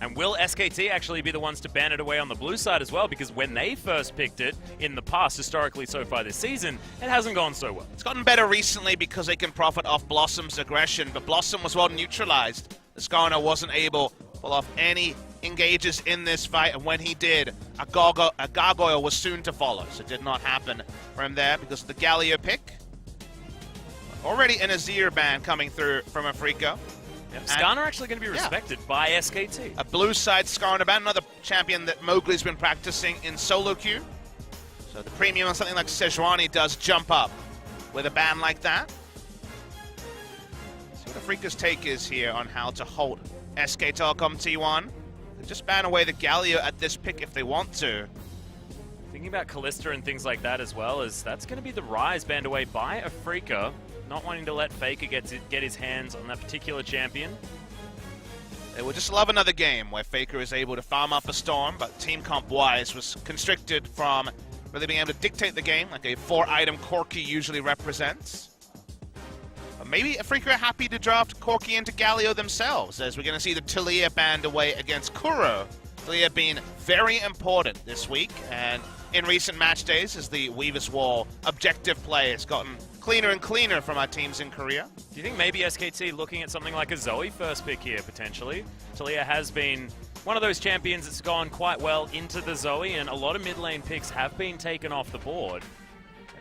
And will SKT actually be the ones to ban it away on the blue side as well? Because when they first picked it in the past, historically so far this season, it hasn't gone so well. It's gotten better recently because they can profit off Blossom's aggression, but Blossom was well neutralized. The Skarner wasn't able to pull off any engages in this fight, and when he did, a gargoyle was soon to follow, so it did not happen for him there because of the Galio pick. Already an Azir ban coming through from Afreeca. Yep. Skarner actually going to be respected by SKT. A blue side Skarner ban, another champion that Mowgli's been practicing in solo queue. So the premium on something like Sejuani does jump up with a ban like that. See what Afreeca's take is here on how to hold SK Telecom T1. They just ban away the Galio at this pick if they want to. Thinking about Kalista and things like that as well, as that's going to be the Rise banned away by Afreeca. Not wanting to let Faker get his hands on that particular champion. They would just love another game where Faker is able to farm up a Storm, but team comp-wise was constricted from really being able to dictate the game like a 4-item Corki usually represents. But maybe Afreeca are happy to draft Corki into Galio themselves, as we're going to see the Talia banned away against Kuro. Talia being very important this week, and in recent match days as the Weaver's Wall objective play has gotten cleaner and cleaner from our teams in Korea. Do you think maybe SKT looking at something like a Zoe first pick here, potentially? Talia has been one of those champions that's gone quite well into the Zoe, and a lot of mid lane picks have been taken off the board.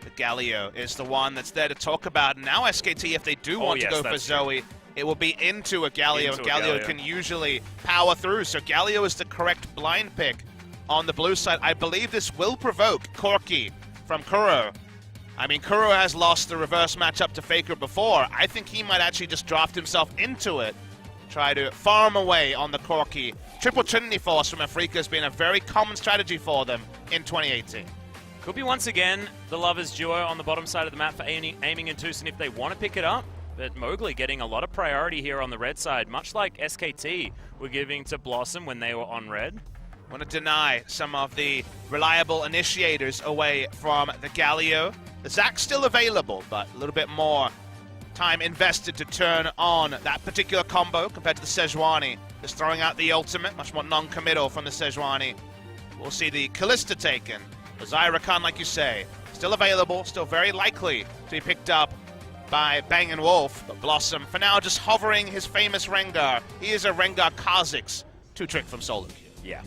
The Galio is the one that's there to talk about. Now SKT, if they do want to go for Zoe, it will be into a Galio, and Galio can usually power through. So Galio is the correct blind pick on the blue side. I believe this will provoke Corki from Kuro. I mean, Kuro has lost the reverse matchup to Faker before. I think he might actually just draft himself into it, try to farm away on the Corki. Triple Trinity Force from Afreeca has been a very common strategy for them in 2018. Could be once again the Lovers duo on the bottom side of the map for aiming in Tucson if they want to pick it up. But Mowgli getting a lot of priority here on the red side, much like SKT were giving to Blossom when they were on red. Want to deny some of the reliable initiators away from the Galio. The Zack's still available, but a little bit more time invested to turn on that particular combo compared to the Sejuani. Just throwing out the ultimate, much more non-committal from the Sejuani. We'll see the Kalista taken. The Zyra Khan, like you say, still available, still very likely to be picked up by Bang & Wolf. But Blossom, for now, just hovering his famous Rengar. He is a Rengar Kha'Zix 2-trick from solo queue. Yeah.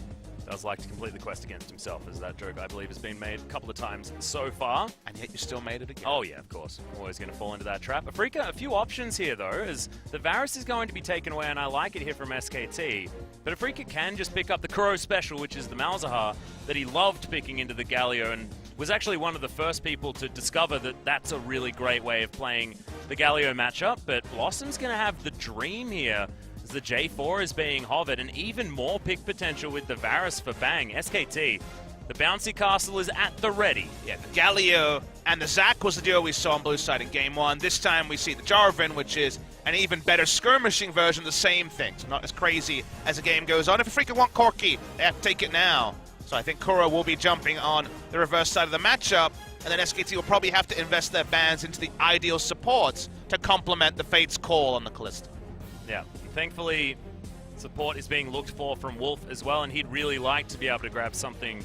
Does like to complete the quest against himself, as that joke, I believe, has been made a couple of times so far. And yet you still made it again. Oh, yeah, of course. Always going to fall into that trap. Afreeca, a few options here, though, as the Varus is going to be taken away, and I like it here from SKT. But Afreeca can just pick up the Kuro special, which is the Malzahar, that he loved picking into the Galio, and was actually one of the first people to discover that that's a really great way of playing the Galio matchup. But Blossom's going to have the dream here, as the J4 is being hovered, and even more pick potential with the Varus for Bang. SKT, the bouncy castle is at the ready. Yeah, the Galio and the Zac was the duo we saw on blue side in game one. This time we see the Jarvan, which is an even better skirmishing version of the same thing. So not as crazy as the game goes on. If Afreeca want Corki, they have to take it now. So I think Kuro will be jumping on the reverse side of the matchup, and then SKT will probably have to invest their bans into the ideal supports to complement the Fate's call on the Kalista. Yeah, thankfully, support is being looked for from Wolf as well, and he'd really like to be able to grab something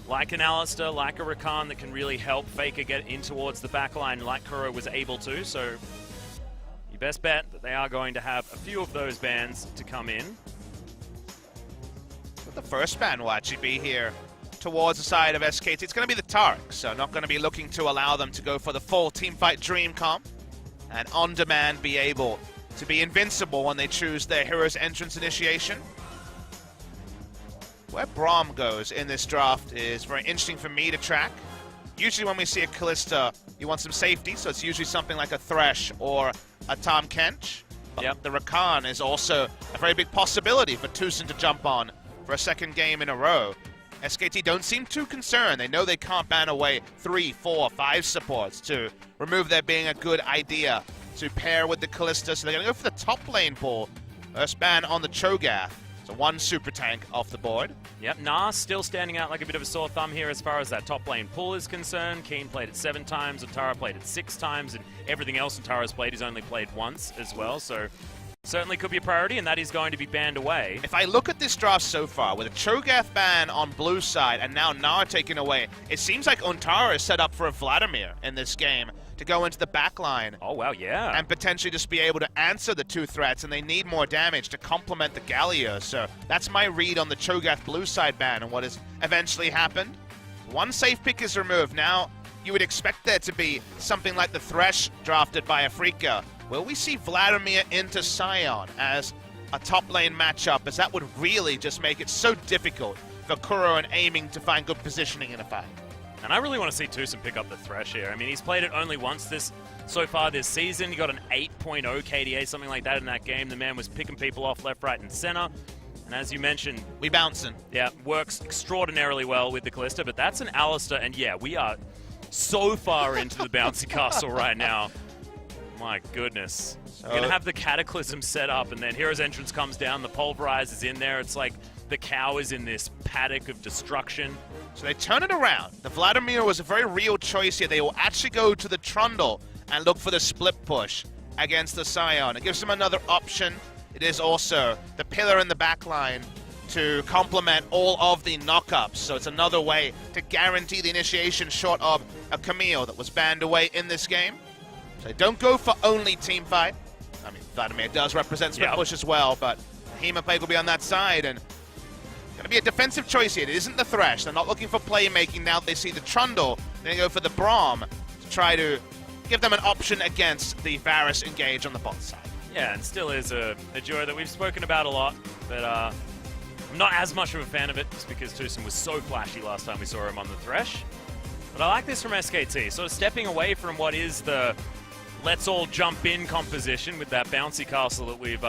like an Alistar, like a Rakan that can really help Faker get in towards the backline like Kuro was able to. So you best bet that they are going to have a few of those bans to come in. But the first ban will actually be here towards the side of SKT. It's going to be the Tark, so not going to be looking to allow them to go for the full teamfight dream comp and on demand be able to be invincible when they choose their hero's entrance initiation. Where Braum goes in this draft is very interesting for me to track. Usually when we see a Kalista, you want some safety, so it's usually something like a Thresh or a Tahm Kench. But the Rakan is also a very big possibility for Tucson to jump on for a second game in a row. SKT don't seem too concerned. They know they can't ban away 3, 4, 5 supports to remove there being a good idea to pair with the Kalista, so they're going to go for the top lane pull. First ban on the Cho'Gath, so one super tank off the board. Yep, Nas still standing out like a bit of a sore thumb here as far as that top lane pull is concerned. Keen played it 7 times, Otara played it 6 times, and everything else Otara's played is only played once as well, so certainly could be a priority, and that is going to be banned away. If I look at this draft so far, with a Cho'Gath ban on blue side and now Gnar taken away, it seems like Untara is set up for a Vladimir in this game to go into the back line. Oh, wow, yeah. And potentially just be able to answer the two threats, and they need more damage to complement the Galio. So that's my read on the Cho'Gath blue side ban and what has eventually happened. One safe pick is removed. Now, you would expect there to be something like the Thresh drafted by Afreeca. Will we see Vladimir into Sion as a top lane matchup, as that would really just make it so difficult for Kuro and aiming to find good positioning in a fight? And I really want to see Tucson pick up the Thresh here. I mean, he's played it only once so far this season. He got an 8.0 KDA, something like that in that game. The man was picking people off left, right, and center. And as you mentioned, we bouncing. Yeah, works extraordinarily well with the Callista, but that's an Alistair, and yeah, we are so far into the bouncy castle right now. My goodness. We're going to have the Cataclysm set up, and then Hero's Entrance comes down, the Pulverize is in there. It's like the cow is in this paddock of destruction. So they turn it around. The Vladimir was a very real choice here. They will actually go to the Trundle and look for the split push against the Sion. It gives them another option. It is also the pillar in the back line to complement all of the knockups. So it's another way to guarantee the initiation short of a Camille that was banned away in this game. So they don't go for only team fight. I mean, Vladimir does represent split push as well, but Hemoplague will be on that side, and going to be a defensive choice here. It isn't the Thresh. They're not looking for playmaking now. They see the Trundle. They go for the Braum to try to give them an option against the Varus engage on the bot side. Yeah, and still is a duo that we've spoken about a lot, but I'm not as much of a fan of it just because Tucson was so flashy last time we saw him on the Thresh. But I like this from SKT, sort of stepping away from what is the let's all jump in composition with that bouncy castle that we've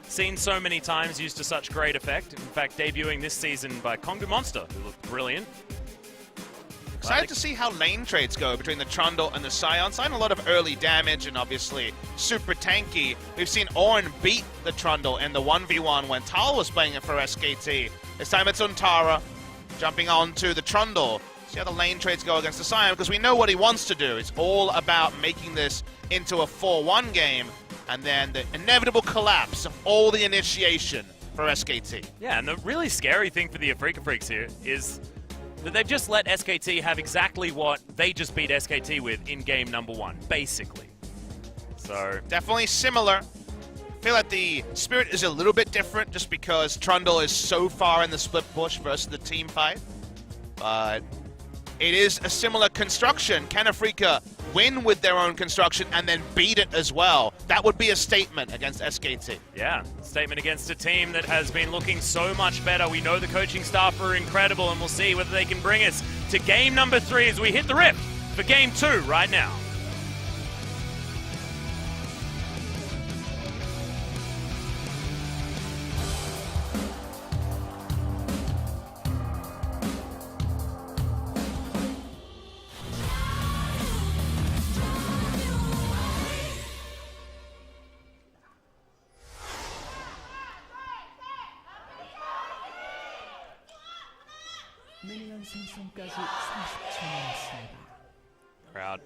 seen so many times used to such great effect. In fact, debuting this season by Kongu Monster, who looked brilliant. Excited to see how lane trades go between the Trundle and the Sion. Sion a lot of early damage and obviously super tanky. We've seen Ornn beat the Trundle in the 1v1 when Tal was playing it for SKT. This time it's Untara jumping onto the Trundle. See how the lane trades go against the Sion, because we know what he wants to do. It's all about making this into a 4-1 game, and then the inevitable collapse of all the initiation for SKT. Yeah, and the really scary thing for the Afreeca Freecs here is that they've just let SKT have exactly what they just beat SKT with in game number 1, basically. So definitely similar. I feel like the spirit is a little bit different just because Trundle is so far in the split push versus the team fight. But it is a similar construction. Can Afreeca win with their own construction and then beat it as well? That would be a statement against SKT. Yeah, statement against a team that has been looking so much better. We know the coaching staff are incredible, and we'll see whether they can bring us to game number 3 as we hit the rift for game 2 right now. Crowd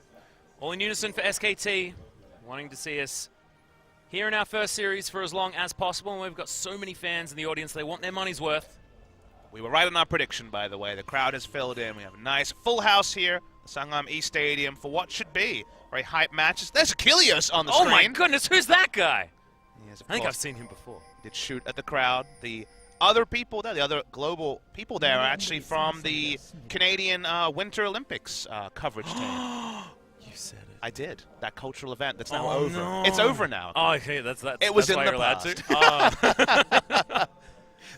all in unison for SKT, wanting to see us here in our first series for as long as possible, and we've got so many fans in the audience, they want their money's worth. We were right on our prediction, by the way. The crowd has filled in. We have a nice full house here, Sangam East Stadium, for what should be very hype matches. There's Achilles on the screen. Oh my goodness, who's that guy? Yes, I think I've seen him before. He did shoot at the crowd. The other people there, the other global people there are actually from the Canadian Winter Olympics coverage team. You said it. I did. That cultural event that's now over. No. It's over now. Oh, okay, that's it was that's in why the you're allowed to.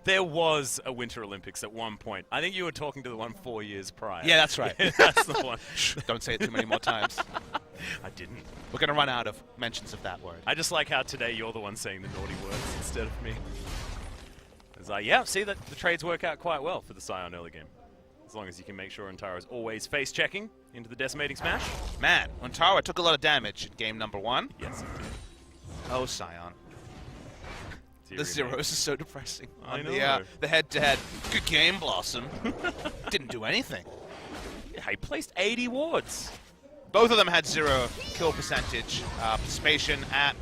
There was a Winter Olympics at one point. I think you were talking to the one 4 years prior. Yeah, that's right. Yeah, that's the one. Shh, don't say it too many more times. I didn't. We're going to run out of mentions of that word. I just like how today you're the one saying the naughty words instead of me. It's like, yeah, see, that the trades work out quite well for the Sion early game. As long as you can make sure Untara is always face-checking into the Decimating Smash. Man, Untara took a lot of damage in game number 1. Yes, it did. Oh, Sion. The zeros is so depressing. I know. The head-to-head. Good game, Blossom. Didn't do anything. Yeah, he placed 80 wards. Both of them had 0 kill percentage. Participation at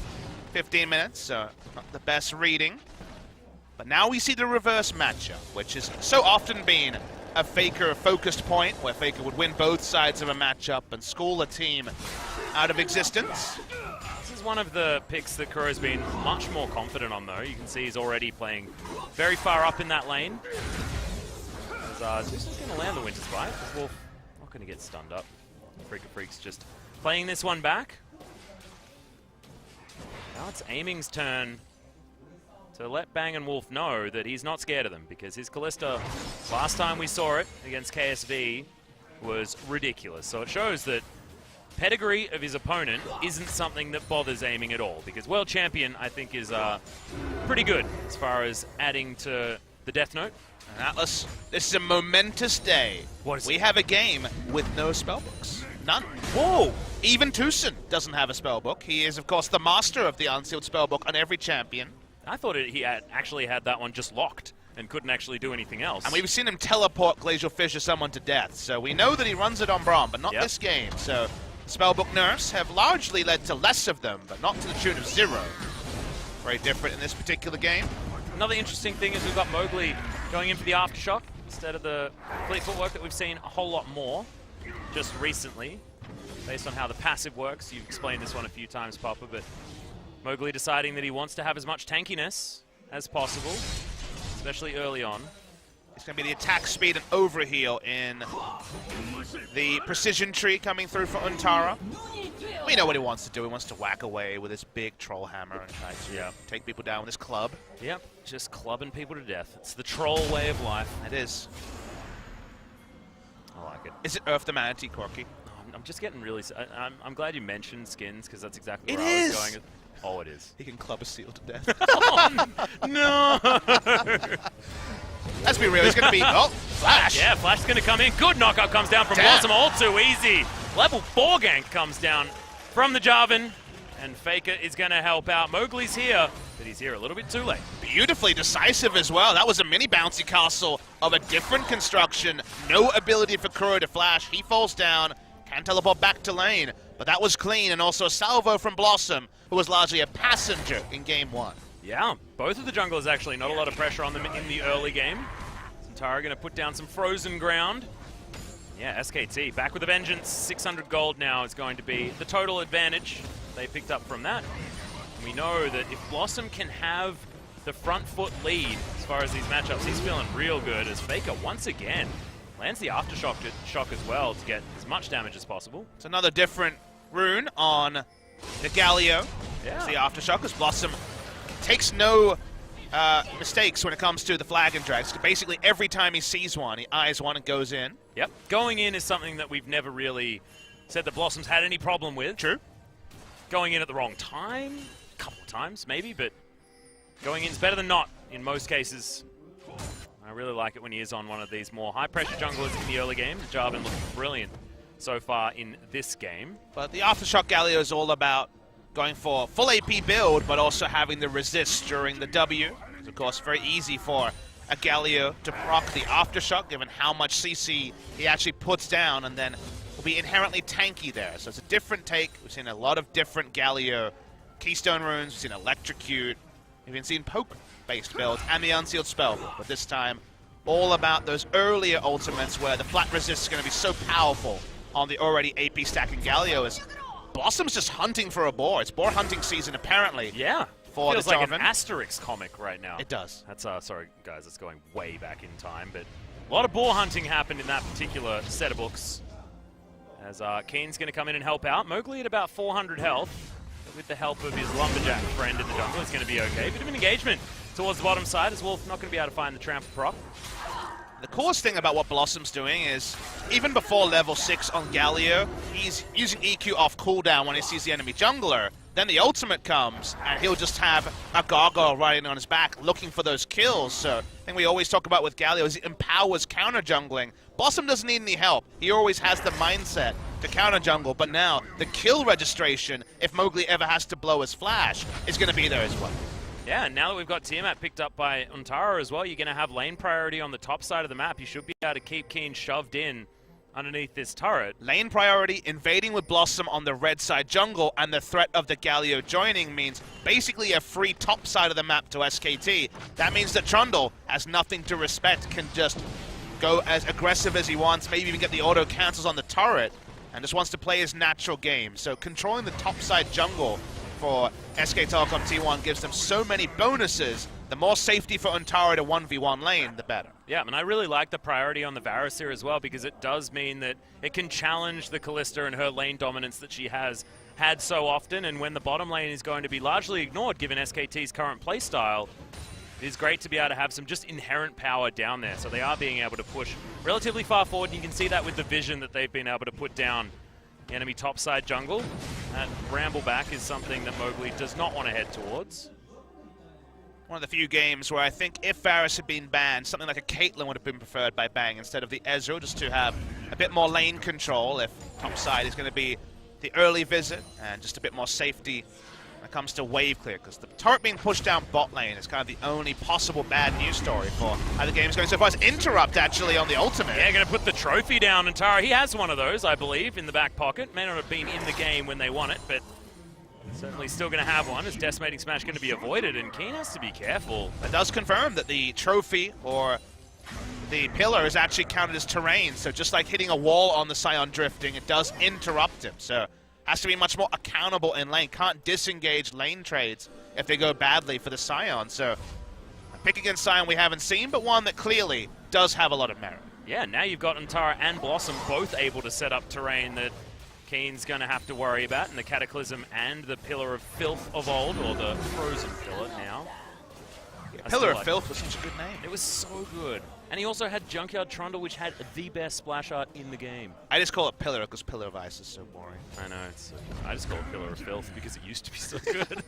15 minutes, so not the best reading. But now we see the reverse matchup, which has so often been a Faker-focused point, where Faker would win both sides of a matchup and school a team out of existence. This is one of the picks that Kuro's been much more confident on, though. You can see he's already playing very far up in that lane. He's just going to land the Winter Spite. Wolf not going to get stunned up. Freecs just playing this one back. Now it's Aiming's turn to let Bang and Wolf know that he's not scared of them, because his Kalista, last time we saw it against KSV, was ridiculous. So it shows that pedigree of his opponent isn't something that bothers Aiming at all, because World Champion, I think, is pretty good as far as adding to the Death Note. And Atlas, this is a momentous day. We have a game with no spellbooks. None. Whoa! Even Tucson doesn't have a spellbook. He is, of course, the master of the unsealed spellbook on every champion. I thought he actually had that one just locked and couldn't actually do anything else. And we've seen him teleport Glacial Fissure someone to death, so we know that he runs it on Braum, but not this game. So spellbook nerfs have largely led to less of them, but not to the tune of 0. Very different in this particular game. Another interesting thing is we've got Mowgli going in for the Aftershock instead of the fleet footwork that we've seen a whole lot more just recently, based on how the passive works. You've explained this one a few times, Papa, but Mowgli deciding that he wants to have as much tankiness as possible, especially early on. It's going to be the attack speed and overheal in the precision tree coming through for Untara. We know what he wants to do. He wants to whack away with his big troll hammer and try to take people down with his club. Yep, just clubbing people to death. It's the troll way of life. It is. I like it. Is it Earth the Manatee, Corky? I'm just getting really... I'm glad you mentioned skins, because that's exactly where I was going. Oh, it is. He can club a seal to death. Oh, no! Let's be real, he's going to be... Oh, Flash! Yeah, Flash is going to come in. Good knockup comes down from Blossom, all too easy. Level 4 gank comes down from the Jarvan, and Faker is going to help out. Mowgli's here, but he's here a little bit too late. Beautifully decisive as well. That was a mini bouncy castle of a different construction. No ability for Kuro to flash. He falls down, can teleport back to lane, but that was clean, and also a salvo from Blossom, who was largely a passenger in game 1. Yeah, both of the junglers actually, not a lot of pressure on them in the early game. Santara going to put down some frozen ground. Yeah, SKT back with a vengeance. 600 gold now is going to be the total advantage they picked up from that. And we know that if Blossom can have the front foot lead as far as these matchups, he's feeling real good, as Faker once again lands the Aftershock as well to get as much damage as possible. It's another different rune on the Galio. Yeah. It's the Aftershock, as Blossom takes no mistakes when it comes to the flag and drags. Basically, every time he sees one, he eyes one and goes in. Yep. Going in is something that we've never really said that Blossom's had any problem with. True. Going in at the wrong time, a couple of times maybe, but going in is better than not in most cases. I really like it when he is on one of these more high-pressure junglers in the early game. Jarvan looking brilliant so far in this game. But the Aftershock Galio is all about going for full AP build, but also having the resist during the W. It's, of course, very easy for a Galio to proc the Aftershock, given how much CC he actually puts down, and then will be inherently tanky there. So it's a different take. We've seen a lot of different Galio Keystone runes. We've seen Electrocute. We've even seen poke-based builds and the Unsealed Spellbook. But this time, all about those earlier ultimates where the flat resist is going to be so powerful on the already AP stacking Galio. As Blossom's just hunting for a boar. It's boar hunting season, apparently. Yeah. For feels the like Jarvan. an Asterix comic right now. It does. That's sorry guys, it's going way back in time, but a lot of boar hunting happened in that particular set of books. As Keen's going to come in and help out. Mowgli at about 400 health. But with the help of his lumberjack friend in the jungle, it's going to be okay. Bit of an engagement towards the bottom side, as Wolf not going to be able to find the trample proc. The coolest thing about what Blossom's doing is, even before level 6 on Galio, he's using EQ off cooldown when he sees the enemy jungler. Then the ultimate comes, and he'll just have a gargoyle riding on his back looking for those kills. So, the thing we always talk about with Galio is it empowers counter jungling. Blossom doesn't need any help. He always has the mindset to counter jungle, but now the kill registration, if Mowgli ever has to blow his flash, is going to be there as well. Yeah, and now that we've got Tiamat picked up by Untara as well, you're going to have lane priority on the top side of the map. You should be able to keep Keen shoved in underneath this turret. Lane priority, invading with Blossom on the red side jungle, and the threat of the Galio joining means basically a free top side of the map to SKT. That means that Trundle has nothing to respect, can just go as aggressive as he wants, maybe even get the auto cancels on the turret, and just wants to play his natural game. So controlling the top side jungle for SK Telecom T1 gives them so many bonuses. The more safety for Untara to 1v1 lane, the better. Yeah, and I really like the priority on the Varus here as well, because it does mean that it can challenge the Kalista and her lane dominance that she has had so often, and when the bottom lane is going to be largely ignored given SKT's current playstyle, it is great to be able to have some just inherent power down there. So they are being able to push relatively far forward, and you can see that with the vision that they've been able to put down the enemy topside jungle. That bramble back is something that Mowgli does not want to head towards. One of the few games where I think if Varus had been banned, something like a Caitlyn would have been preferred by Bang instead of the Ezreal, just to have a bit more lane control if topside is going to be the early visit, and just a bit more safety when it comes to wave clear, because the turret being pushed down bot lane is kind of the only possible bad news story for how the game's going so far. It's Interrupt actually on the ultimate. Yeah, going to put the trophy down, and Tara, he has one of those, I believe, in the back pocket. May not have been in the game when they won it, but certainly still going to have one. Is Decimating Smash going to be avoided, and Keen has to be careful. That does confirm that the trophy or the pillar is actually counted as terrain, so just like hitting a wall on the Scion drifting, it does interrupt him. So has to be much more accountable in lane. Can't disengage lane trades if they go badly for the Scion. So a pick against Scion we haven't seen, but one that clearly does have a lot of merit. Yeah, now you've got Untara and Blossom both able to set up terrain that Keen's going to have to worry about, and the Cataclysm and the Pillar of Filth of old, or the Frozen Pillar now. Yeah, Pillar of Filth was such a good name. It was so good. And he also had Junkyard Trundle, which had the best splash art in the game. I just call it Pillar because Pillar of Ice is so boring. I know, I just call it Pillar of Filth because it used to be so good.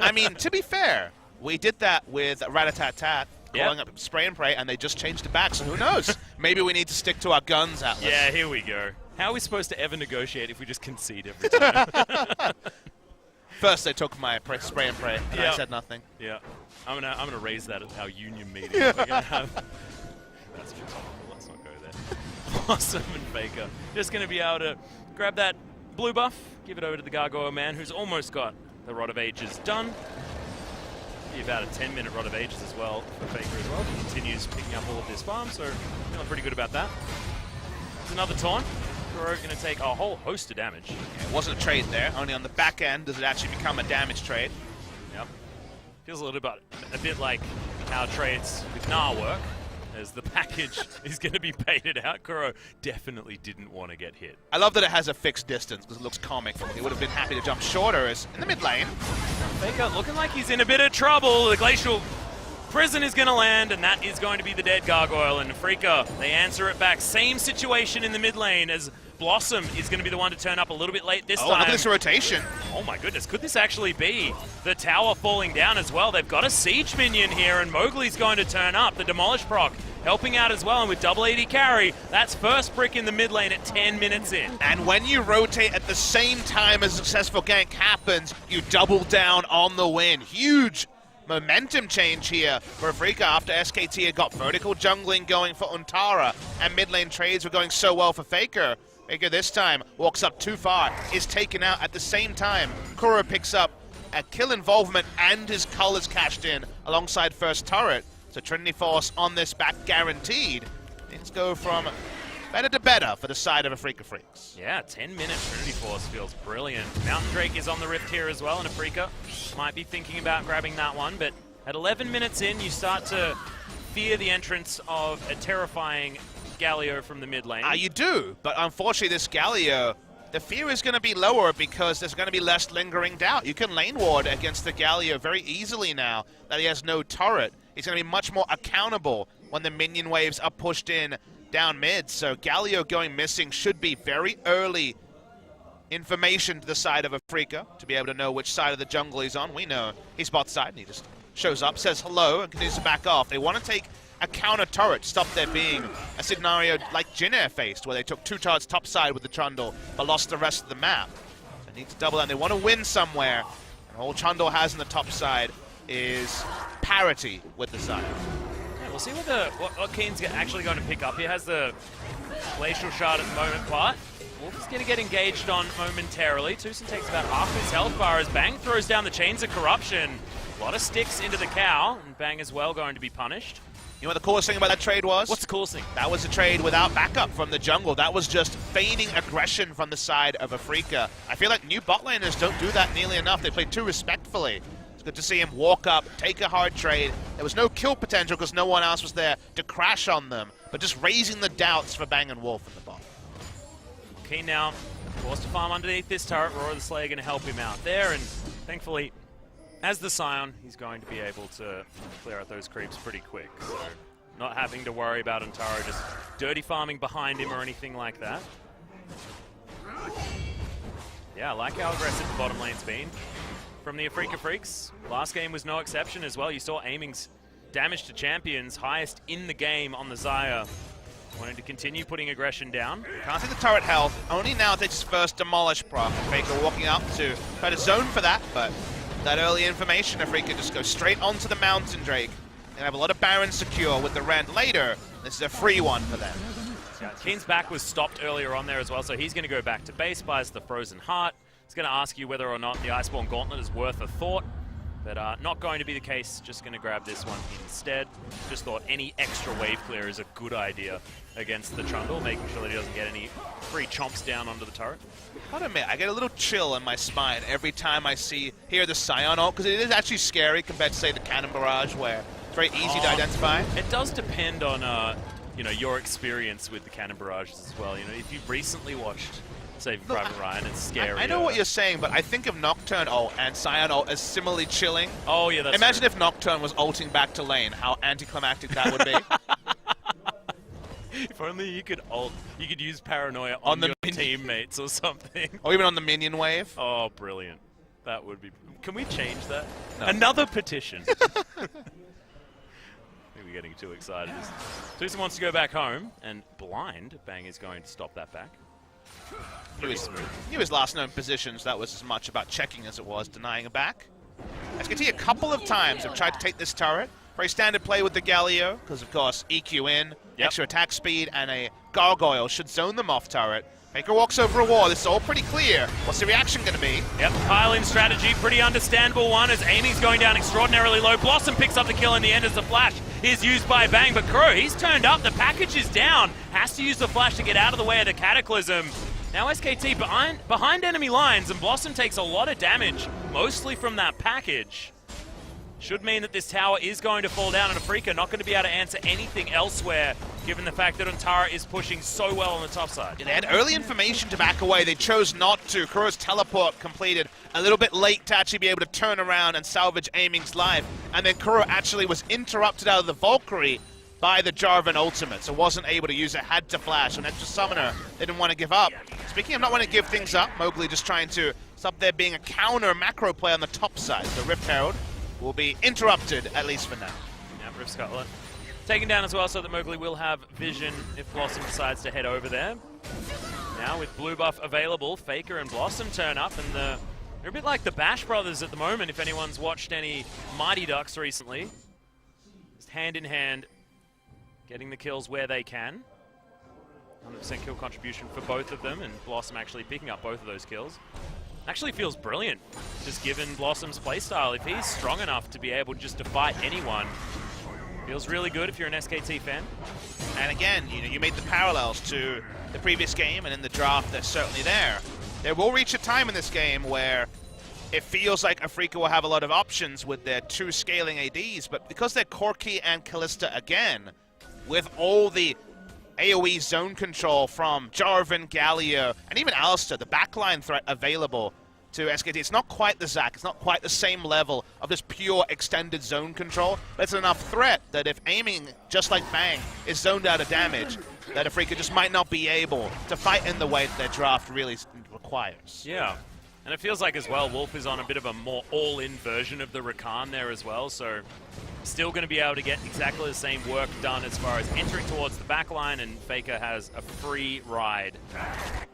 I mean, to be fair, we did that with Rat-a-tat-tat, calling up Spray and Pray, and they just changed it back, so who knows? Maybe we need to stick to our guns, Atlas. Yeah, here we go. How are we supposed to ever negotiate if we just concede every time? First they took my Spray and Pray, and I said nothing. Yeah, I'm gonna raise that at our union meeting. We're gonna have... That's just let's not go there. Blossom and Faker just gonna be able to grab that blue buff, give it over to the Gargoyle Man, who's almost got the Rod of Ages done. Be about a 10-minute Rod of Ages as well for Faker as well. He continues picking up all of this farm, so feeling pretty good about that. It's another taunt. Kuro going to take a whole host of damage. Yeah, it wasn't a trade there. Only on the back end does it actually become a damage trade. Yep. Feels a little bit, like how trades with Gnar work, as the package is going to be baited out. Kuro definitely didn't want to get hit. I love that it has a fixed distance because it looks comic. He would have been happy to jump shorter as in the mid lane. Faker looking like he's in a bit of trouble. The Glacial Prison is going to land, and that is going to be the dead Gargoyle. And Afreeca, they answer it back. Same situation in the mid lane as Blossom is going to be the one to turn up a little bit late this time. Look at this rotation. Oh my goodness, could this actually be the tower falling down as well? They've got a siege minion here, and Mowgli's going to turn up. The Demolish proc helping out as well, and with double AD carry, that's first brick in the mid lane at 10 minutes in. And when you rotate at the same time as a successful gank happens, you double down on the win. Huge momentum change here for Afreeca after SKT had got vertical jungling going for Untara, and mid lane trades were going so well for Faker. Faker this time walks up too far, is taken out at the same time. Kuro picks up a kill involvement and his colors cashed in alongside first turret. So Trinity Force on this back guaranteed. Things go from better to better for the side of Afreeca Freecs. Yeah, 10-minute Trinity Force feels brilliant. Mountain Drake is on the rift here as well, and Afreeca might be thinking about grabbing that one, but at 11 minutes in, you start to fear the entrance of a terrifying Galio from the mid lane. You do, but unfortunately this Galio, the fear is going to be lower because there's going to be less lingering doubt. You can lane ward against the Galio very easily now that he has no turret. He's going to be much more accountable when the minion waves are pushed in down mid. So Galio going missing should be very early information to the side of Afreeca to be able to know which side of the jungle he's on. We know he's bot side, and he just shows up, says hello, and continues to back off. They want to take a counter turret, stop there being a scenario like Jin Air faced, where they took 2 turrets top side with the Trundle, but lost the rest of the map. So they need to double down. They want to win somewhere, and all Trundle has in the top side is parity with the side. Yeah, we'll We'll see what Keen's actually going to pick up. He has the Glacial Shard at the moment, but Wolf is going to get engaged on momentarily. Tucson takes about half his health bar as Bang throws down the Chains of Corruption. A lot of sticks into the cow, and Bang as well going to be punished. You know what the coolest thing about that trade was? What's the coolest thing? That was a trade without backup from the jungle. That was just feigning aggression from the side of Afreeca. I feel like new bot laners don't do that nearly enough. They play too respectfully. It's good to see him walk up, take a hard trade. There was no kill potential because no one else was there to crash on them, but just raising the doubts for Bang and Wolf in the bot. Keen now forced to farm underneath this turret. Roar the Slayer going to help him out there, and thankfully, as the Scion, he's going to be able to clear out those creeps pretty quick. So not having to worry about Antaro just dirty farming behind him or anything like that. Yeah, I like how aggressive the bottom lane's been from the Afreeca Freecs. Last game was no exception as well. You saw aiming's damage to champions, highest in the game on the Xayah. Wanting to continue putting aggression down. Can't see the turret health. Only now takes his first demolish proc. Faker walking up to try to zone for that, but that early information, Afreeca just goes straight onto the Mountain Drake. They have a lot of Barons secure with the Rend later. This is a free one for them. Yeah, Keen's back was stopped earlier on there as well, so he's going to go back to base, buys the Frozen Heart. He's going to ask you whether or not the Iceborne Gauntlet is worth a thought. But not going to be the case, just going to grab this one instead. Just thought any extra wave clear is a good idea against the Trundle, making sure that he doesn't get any free chomps down onto the turret. I gotta admit, I get a little chill in my spine every time I hear the Scion ult, because it is actually scary compared to, say, the Cannon Barrage, where it's very easy to identify. It does depend on, you know, your experience with the Cannon Barrages as well. You know, if you've recently watched Saving Private Ryan, it's scary. I know what you're saying, but I think of Nocturne ult and Scion ult as similarly chilling. Oh, yeah, that's Imagine true. if Nocturne was ulting back to lane, how anticlimactic that would be. If only you could ult, you could use Paranoia on your teammates or something. Or even on the minion wave. Oh, brilliant. That would be... Can we change that? No. Another petition. I think we're getting too excited. Tucson wants to go back home, and blind, Bang is going to stop that back. Knew his last known positions. That was as much about checking as it was denying a back. SKT a couple of times have tried to take this turret. Very standard play with the Galio, because of course EQ in, extra attack speed, and a Gargoyle should zone them off turret. Faker walks over a wall. This is all pretty clear. What's the reaction going to be? Yep, pile-in strategy, pretty understandable one as aiming's going down extraordinarily low. Blossom picks up the kill in the end as the flash is used by Bang, but Crow, he's turned up, the package is down. Has to use the flash to get out of the way of the Cataclysm. Now SKT behind enemy lines, and Blossom takes a lot of damage, mostly from that package. Should mean that this tower is going to fall down, and Afreeca not going to be able to answer anything elsewhere, given the fact that Antara is pushing so well on the top side. They had early information to back away. They chose not to. Kuro's teleport completed a little bit late to actually be able to turn around and salvage aiming's life. And then Kuro actually was interrupted out of the Valkyrie by the Jarvan ultimate, so wasn't able to use it, had to flash. An extra summoner they didn't want to give up. Speaking of not wanting to give things up, Mowgli just trying to stop there being a counter macro play on the top side. The Rift Herald will be interrupted, at least for now. Yeah, Rift Scuttler taken down as well, so that Mowgli will have vision if Blossom decides to head over there. Now with blue buff available, Faker and Blossom turn up, and they're a bit like the Bash Brothers at the moment, if anyone's watched any Mighty Ducks recently. Just hand in hand, getting the kills where they can. 100% kill contribution for both of them, and Blossom actually picking up both of those kills. Actually feels brilliant, just given Blossom's playstyle. If he's strong enough to be able just to fight anyone, feels really good if you're an SKT fan. And again, you made the parallels to the previous game, and in the draft, they're certainly there. There will reach a time in this game where it feels like Afreeca will have a lot of options with their two scaling ADs, but because they're Corki and Callista again, with all the AoE zone control from Jarvan, Galio, and even Alistar, the backline threat available to SKT. It's not quite the Zac, it's not quite the same level of this pure extended zone control, but it's enough threat that if aiming, just like Bang, is zoned out of damage, that Afreeca just might not be able to fight in the way that their draft really requires. Yeah, and it feels like as well, Wolf is on a bit of a more all-in version of the Rakan there as well, so still going to be able to get exactly the same work done as far as entering towards the back line, and Faker has a free ride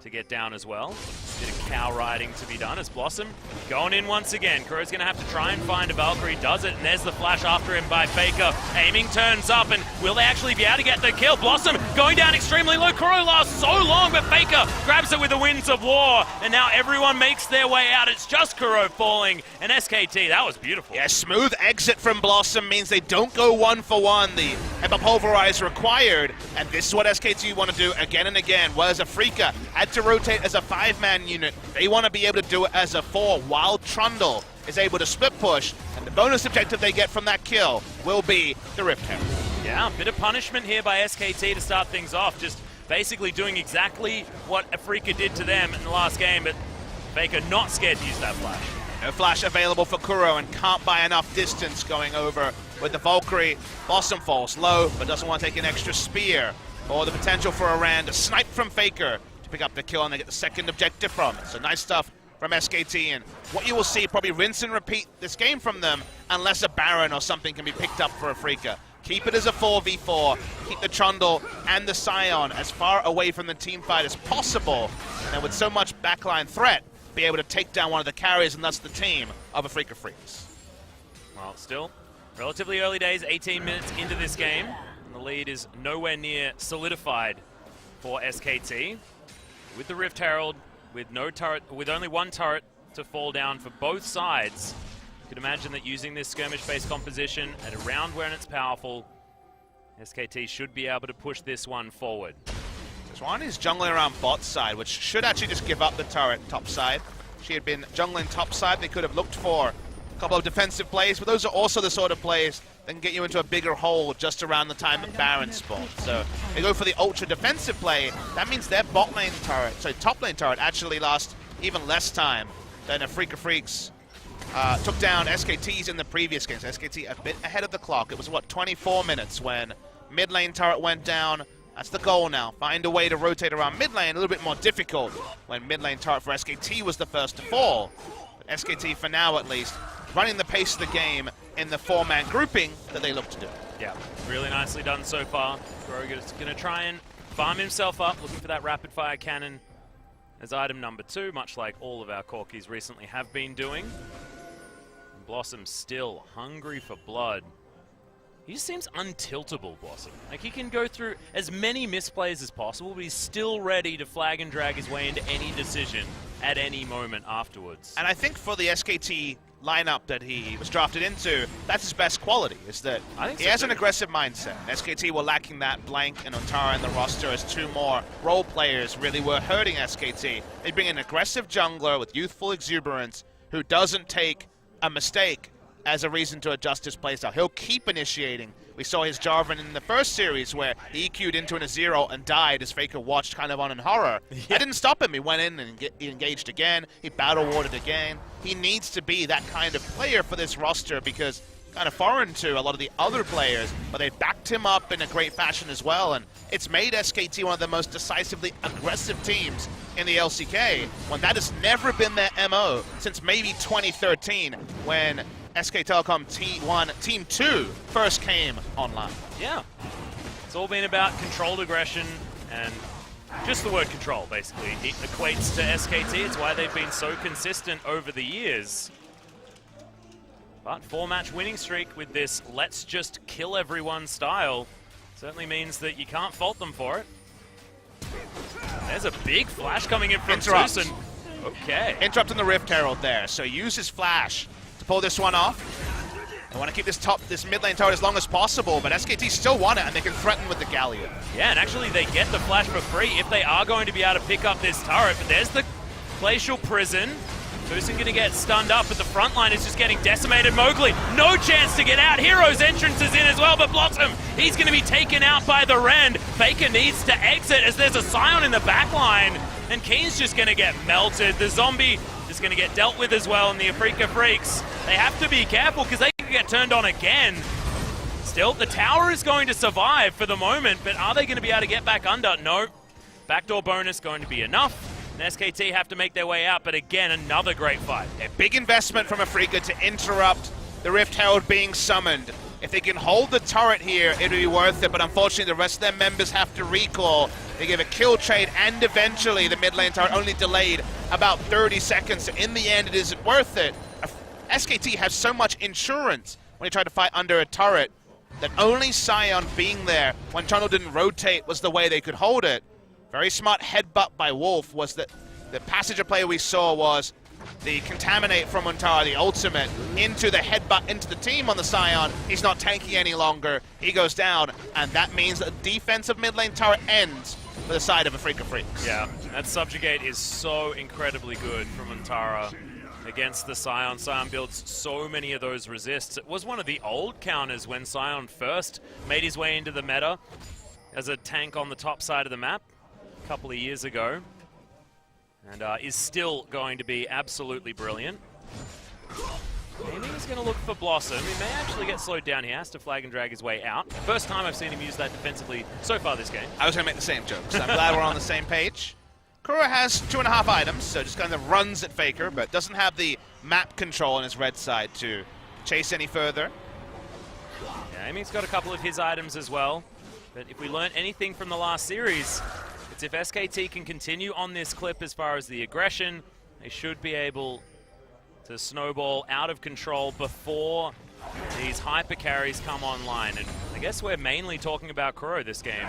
to get down as well. Bit of cow riding to be done as Blossom going in once again. Kuro's going to have to try and find a Valkyrie, does it, and there's the flash after him by Faker. Aiming turns up, and will they actually be able to get the kill? Blossom going down extremely low. Kuro lasts so long, but Faker grabs it with the Winds of War, and now everyone makes their way out. It's just Kuro falling, and SKT, that was beautiful. Yeah, smooth exit from Blossom means they don't go 1-for-1. The Hyper Pulverize required, and this is what SKT want to do again and again. Whereas Afreeca had to rotate as a 5-man unit, they want to be able to do it as a 4, while Trundle is able to split push, and the bonus objective they get from that kill will be the Rift Herald. Yeah, a bit of punishment here by SKT to start things off, just basically doing exactly what Afreeca did to them in the last game, but Faker not scared to use that flash. No flash available for Kuro, and can't buy enough distance going over with the Valkyrie. Blossom falls low, but doesn't want to take an extra spear, or the potential for a Rand to snipe from Faker to pick up the kill, and they get the second objective from it. So nice stuff from SKT, and what you will see probably rinse and repeat this game from them, unless a Baron or something can be picked up for Afreeca. Keep it as a 4v4, keep the Trundle and the Scion as far away from the team fight as possible, and then with so much backline threat, be able to take down one of the carriers and thus the team of Afreeca Freecs. Well, still relatively early days, 18 minutes into this game, and the lead is nowhere near solidified for SKT. With the Rift Herald, with no turret, with only one turret to fall down for both sides, you could imagine that using this skirmish-based composition at around when it's powerful, SKT should be able to push this one forward. Swan is jungling around bot side, which should actually just give up the turret top side. She had been jungling top side. They could have looked for a couple of defensive plays, but those are also the sort of plays that can get you into a bigger hole just around the time that Baron spawns. So they go for the ultra defensive play. That means their bot lane turret, so top lane turret, actually lost even less time than Afreeca Freecs took down SKT's in the previous games. SKT a bit ahead of the clock. It was, what, 24 minutes when mid lane turret went down. That's the goal now. Find a way to rotate around mid lane. A little bit more difficult when mid lane turret for SKT was the first to fall. But SKT, for now at least, running the pace of the game in the 4-man grouping that they look to do. Yeah, really nicely done so far. Groger's going to try and farm himself up, looking for that rapid-fire cannon as item number 2, much like all of our Corkies recently have been doing. And Blossom still hungry for blood. He just seems untiltable, Blossom. Like, he can go through as many misplays as possible, but he's still ready to flag and drag his way into any decision at any moment afterwards. And I think for the SKT lineup that he was drafted into, that's his best quality, is that he has an aggressive mindset. SKT were lacking that. Blank and Ontara in the roster as 2 more role players really were hurting SKT. They bring an aggressive jungler with youthful exuberance who doesn't take a mistake as a reason to adjust his playstyle. He'll keep initiating. We saw his Jarvan in the first series where he EQ'd into an Azero and died as Faker watched kind of on in horror. Yeah. That didn't stop him. He went in and he engaged again. He battle warded again. He needs to be that kind of player for this roster because kind of foreign to a lot of the other players, but they backed him up in a great fashion as well, and it's made SKT one of the most decisively aggressive teams in the LCK, when that has never been their MO since maybe 2013, when SK Telecom T1, Team 2 first came online. Yeah. It's all been about controlled aggression and just the word control, basically. It equates to SKT. It's why they've been so consistent over the years. But 4-match winning streak with this let's just kill everyone style certainly means that you can't fault them for it. There's a big flash coming in from Susan. Okay. Interrupting the Rift Herald there. So use his flash to pull this one off. They want to keep this mid lane turret as long as possible, but SKT still want it, and they can threaten with the Galleon. Yeah, and actually they get the flash for free if they are going to be able to pick up this turret. But there's the Glacial Prison. Fusen gonna get stunned up, but the front line is just getting decimated. Mowgli, no chance to get out. Hero's entrance is in as well, but Blossom, he's gonna be taken out by the Rend. Faker needs to exit as there's a Scion in the back line, and Keen's just gonna get melted. The zombie is gonna get dealt with as well, and the Afreeca Freecs, they have to be careful because they can get turned on again. Still, the tower is going to survive for the moment, but are they gonna be able to get back under? No. Backdoor bonus going to be enough. And SKT have to make their way out, but again, another great fight. A big investment from Afreeca to interrupt the Rift Herald being summoned. If they can hold the turret here, it'll be worth it, but unfortunately the rest of their members have to recall. They give a kill trade, and eventually the mid lane turret only delayed about 30 seconds, so in the end it isn't worth it. SKT has so much insurance when they try to fight under a turret that only Sion being there when Trundle didn't rotate was the way they could hold it. Very smart headbutt by Wolf was that the passage of play we saw was the Contaminate from Montara, the ultimate, into the headbutt into the team on the Sion. He's not tanky any longer. He goes down, and that means that the defensive mid lane turret ends for the side of Afreeca Freecs. Yeah, that subjugate is so incredibly good from Montara against the Sion. Sion builds so many of those resists. It was one of the old counters when Sion first made his way into the meta as a tank on the top side of the map a couple of years ago. And is still going to be absolutely brilliant. Maybe he's going to look for Blossom. He may actually get slowed down. He has to flag and drag his way out. First time I've seen him use that defensively so far this game. I was going to make the same joke, so I'm glad we're on the same page. Kuro has 2.5 items, so just kind of runs at Faker, but doesn't have the map control on his red side to chase any further. Yeah, Amy's got a couple of his items as well. But if we learn anything from the last series, it's if SKT can continue on this clip as far as the aggression, they should be able to snowball out of control before these hyper carries come online. And I guess we're mainly talking about Kuro this game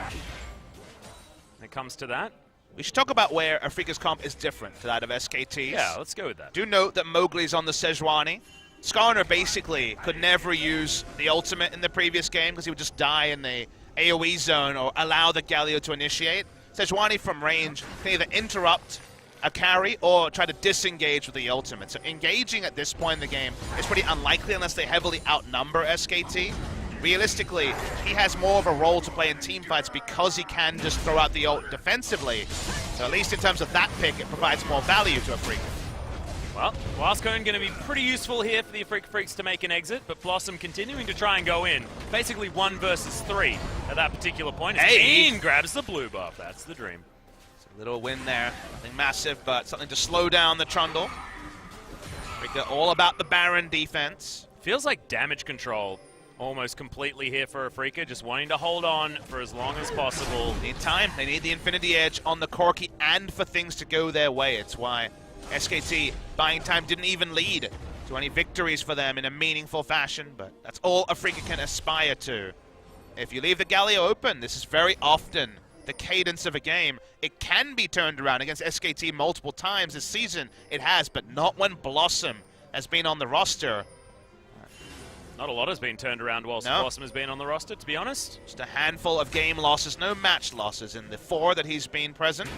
when it comes to that. We should talk about where Afreeca's comp is different to that of SKT's. Yeah, let's go with that. Do note that Mowgli's on the Sejuani. Skarner basically could never use the ultimate in the previous game because he would just die in the AoE zone or allow the Galio to initiate. Sejuani from range can either interrupt a carry or try to disengage with the ultimate. So engaging at this point in the game is pretty unlikely unless they heavily outnumber SKT. Realistically, he has more of a role to play in teamfights because he can just throw out the ult defensively. So at least in terms of that pick, it provides more value to Afreeca. Well, Blast Cone going to be pretty useful here for the Afreeca Freecs to make an exit, but Blossom continuing to try and go in. Basically 1 versus 3 at that particular point. Hey! Grabs the blue buff. That's the dream. It's a little win there. Nothing massive, but something to slow down the Trundle. Afreeca all about the Baron defense. Feels like damage control almost completely here for Afreeca, just wanting to hold on for as long as possible. They need time. They need the Infinity Edge on the Corki and for things to go their way. It's why SKT buying time didn't even lead to any victories for them in a meaningful fashion, but that's all Afreeca can aspire to. If you leave the Galio open, this is very often the cadence of a game. It can be turned around against SKT multiple times this season. It has, but not when Blossom has been on the roster. Not a lot has been turned around whilst Blossom has been on the roster, to be honest. Just a handful of game losses, no match losses in the 4 that he's been present.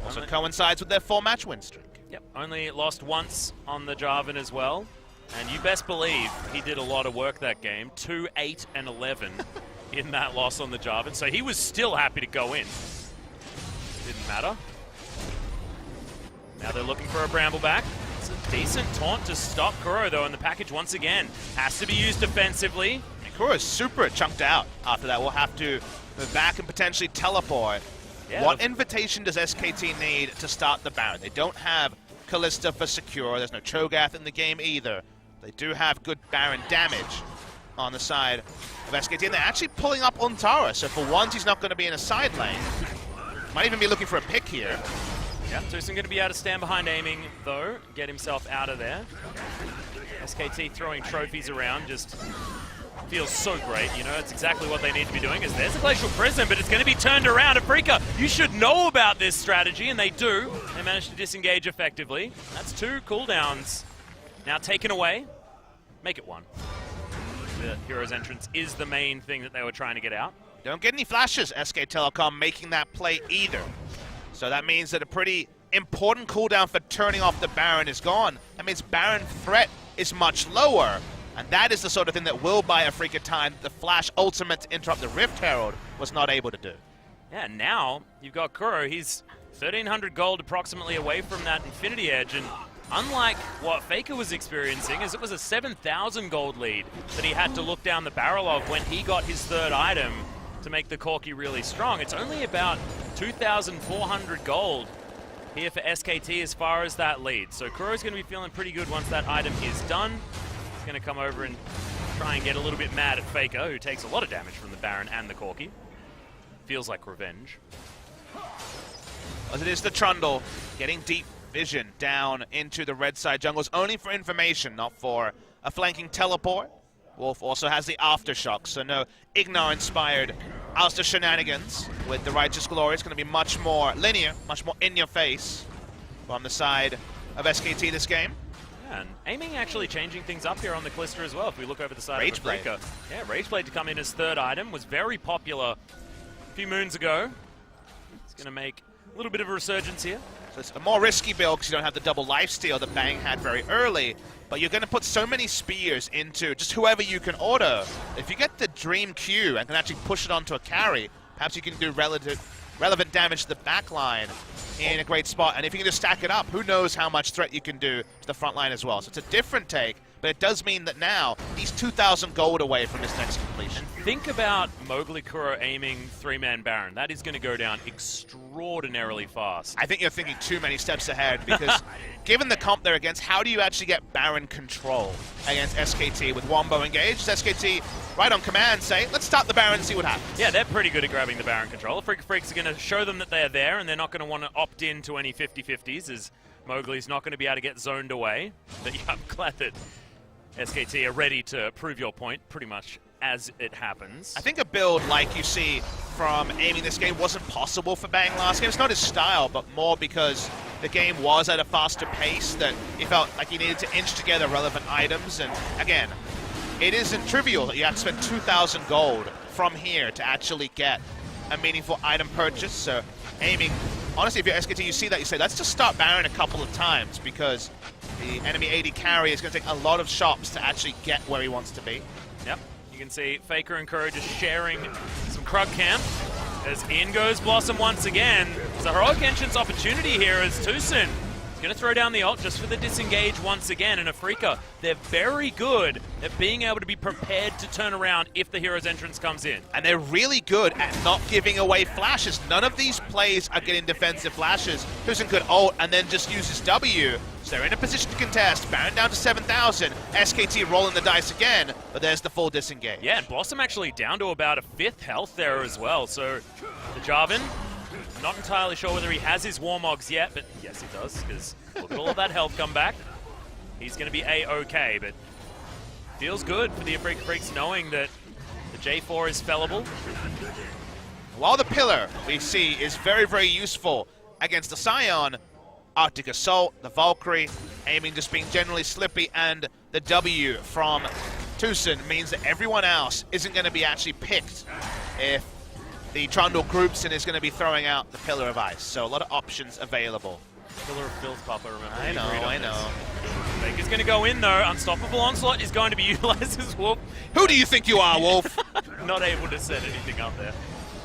Also coincides with their 4-match win streak. Yep, only lost once on the Jarvan as well. And you best believe he did a lot of work that game. 2, 8, and 11 in that loss on the Jarvan. So he was still happy to go in. Didn't matter. Now they're looking for a Brambleback. It's a decent taunt to stop Kuro, though, in the package once again. Has to be used defensively. And Kuro's super chunked out after that. We'll have to move back and potentially teleport. Yeah, what invitation does SKT need to start the Baron? They don't have Kalista for secure. There's no Cho'Gath in the game either. They do have good Baron damage on the side of SKT, and they're actually pulling up on Tara. So for once, he's not going to be in a side lane. Might even be looking for a pick here. Yeah, Tucson going to be able to stand behind aiming, though, get himself out of there. SKT throwing trophies around just feels so great, you know, it's exactly what they need to be doing. Is there's a Glacial Prison, but it's going to be turned around. Afreeca, you should know about this strategy, and they do. They managed to disengage effectively. That's 2 cooldowns now taken away. Make it 1. The Hero's entrance is the main thing that they were trying to get out. Don't get any flashes, SK Telecom making that play either. So that means that a pretty important cooldown for turning off the Baron is gone. That means Baron threat is much lower. And that is the sort of thing that will buy Afreeca time the Flash ultimate to interrupt the Rift Herald was not able to do. Yeah, now you've got Kuro. He's 1,300 gold approximately away from that Infinity Edge. And unlike what Faker was experiencing, as it was a 7,000 gold lead that he had to look down the barrel of when he got his 3rd item to make the Corki really strong. It's only about 2,400 gold here for SKT as far as that lead. So Kuro's going to be feeling pretty good once that item is done. He's going to come over and try and get a little bit mad at Faker, who takes a lot of damage from the Baron and the Corki. Feels like revenge. As it is the Trundle, getting deep vision down into the red side jungles, only for information, not for a flanking teleport. Wolf also has the Aftershock, so no Ignar-inspired Alistair shenanigans with the Righteous Glory. It's going to be much more linear, much more in your face from the side of SKT this game. Yeah, and aiming actually changing things up here on the Callisto as well. If we look over the side of Afreeca. Yeah, Rageblade to come in as third item was very popular a few moons ago. It's going to make a little bit of a resurgence here. So it's a more risky build because you don't have the double lifesteal that Bang had very early, but you're going to put so many spears into just whoever you can order. If you get the Dream Q and can actually push it onto a carry, perhaps you can do relevant damage to the backline in a great spot. And if you can just stack it up, who knows how much threat you can do to the front line as well. So it's a different take, but it does mean that now he's 2,000 gold away from his next completion. And think about Mowgli Kuro aiming three-man Baron. That is going to go down extraordinarily fast. I think you're thinking too many steps ahead because given the comp they're against, how do you actually get Baron control against SKT with Wombo engaged? SKT right on command say, let's start the Baron and see what happens. Yeah, they're pretty good at grabbing the Baron control. Freecs are going to show them that they're there, and they're not going to want to opt into any 50-50s, as Mowgli's not going to be able to get zoned away. But yeah, I'm glad that SKT are ready to prove your point pretty much as it happens. I think a build like you see from aiming this game wasn't possible for Bang last game. It's not his style, but more because the game was at a faster pace that he felt like he needed to inch together relevant items. And again, it isn't trivial that you have to spend 2,000 gold from here to actually get a meaningful item purchase. So aiming, honestly, if you're SKT, you see that, you say, let's just start Baron a couple of times because the enemy AD carry is going to take a lot of shots to actually get where he wants to be. Yep. You can see Faker and Kuro just sharing some Krug camp as in goes Blossom once again. It's a heroic entrance opportunity here as Tucson is going to throw down the ult just for the disengage once again. And Afreeca, they're very good at being able to be prepared to turn around if the hero's entrance comes in. And they're really good at not giving away flashes. None of these plays are getting defensive flashes. Tucson could ult and then just use his W. So they're in a position to contest. Baron down to 7,000. SKT rolling the dice again, but there's the full disengage. Yeah, and Blossom actually down to about a 5th health there as well. So the Jarvan, not entirely sure whether he has his Warmogs yet, but yes he does, because look at all of that health come back. He's going to be A-OK, but feels good for the Afreeca Freecs knowing that the J4 is fellable. While the pillar we see is very, very useful against the Scion, Arctic Assault, the Valkyrie, aiming just being generally slippy, and the W from Tucson means that everyone else isn't going to be actually picked if the Trundle groups and is going to be throwing out the Pillar of Ice. So a lot of options available. Pillar of Filth, Papa, remember? I know. Faker's going to go in though. Unstoppable Onslaught is going to be utilized as Wolf. Who do you think you are, Wolf? Not able to set anything up there.